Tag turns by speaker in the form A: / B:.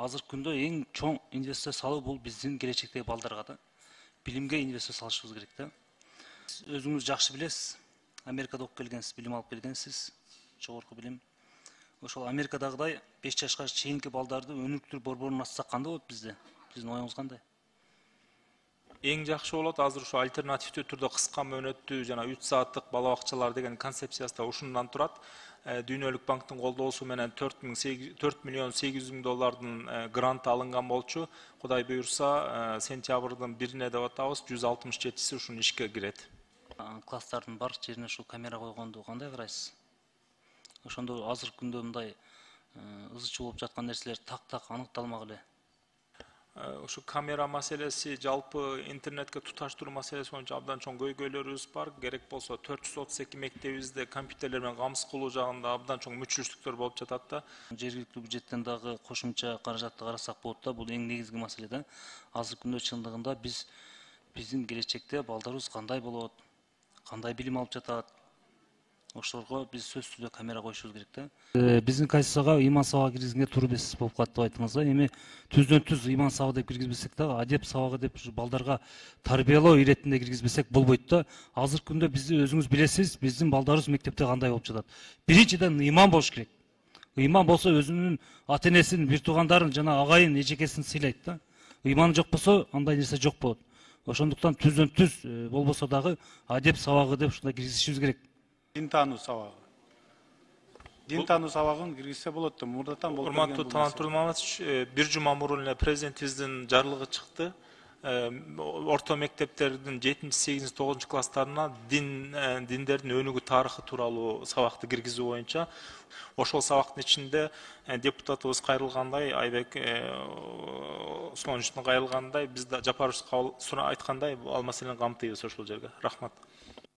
A: азыркы күндө эң чоң инвестиция салуу бул биздин келечектеги балдарга да. Билимге инвестиция салышыбыз керек да. Өзүңүз жакшы билесиз, Америкада окуп келгенсиз, билим алып келгенсиз, жогорку билим. Ошол Америкадагыдай 5 жашка чейинки балдарды өнүктүрүп борборун ачсак кандай болот бизде? Биздин оюңуз кандай?
B: Эң жакшы болот, азыр ушу альтернативдүү түрдө кыска мөөнөттүү жана 3 сааттык бала бакчалар деген концепциясы да ушундан турат. Дүйнөлүк банктын колдоосу менен 4 миллион 800 миң доллардын грант алынган болчу. Кудай буйрса, сентябрдын 1-ине деп атабыз, 167си ушунун ишке кирет.
A: Класстардын бар жерине ушул камера койгонду кандай карайсыз? Ошондо азыркы күндө мындай ызы чуу болуп жаткан нерселер так аныкталмак эле.
B: Ушу камера маселеси, жалпы интернетке туташтыруу маселеси боюнча абдан чоң көйгөйлөрүбүз бар. Керек болсо 432 мектебибизде компьютерлер менен камсыз кылуу жагында абдан чоң мүчүлүштүктөр болуп жатат да.
A: Жергиликтүү бюджеттен дагы кошумча каражатты карасак болот да. Бул эң негизги маселе да. Азыркы күндө чындыгында биздин келечекте балдарыбыз кандай болот, кандай билим алып жатат? Ошолорго биз сөзсүз түрдө камера коюшубуз керек да. Биздин Конституцияга иман сабагы киргизгенге туура эмес болуп калат деп айттыңыз да. Эми түздөн-түз иман сабагы деп киргизбесек дагы, адеп сабагы деп балдарга тарбиялоо иретинде киргизбесек болбойт да. Азыркы күндө бизди өзүңүз билесиз, биздин балдарыбыз мектепте кандай болуп жатат. Биринчиден ыйман болуш керек. Ыйман болсо өзүнүн ата-энесин, бир туугандарын жана агайын, эжекесин сыйлайт да. Ыйман жок болсо андай нерсе жок болот. Ошондуктан түздөн-түз болбосо дагы адеп сабагы деп ушундай киргизишибиз керек.
C: Дин таануу сабагы. Дин таануу сабагын киргизсе болот да. Мурдатан болуп келген.
B: Урматтуу Талант Турманович, бир жума мурун эле президентибиздин жарлыгы чыкты. Орто мектептердин 7-8, 9 класстарына диндердин өнүгүү тарыхы тууралуу сабакты киргизүү боюнча. Ошол сабактын ичинде депутатыбыз кайрылгандай, Айбек Усмановичтин кайрылгандай, биз да Жапарович айткандай ал маселени камтыйбыз ошол жерге. Рахмат.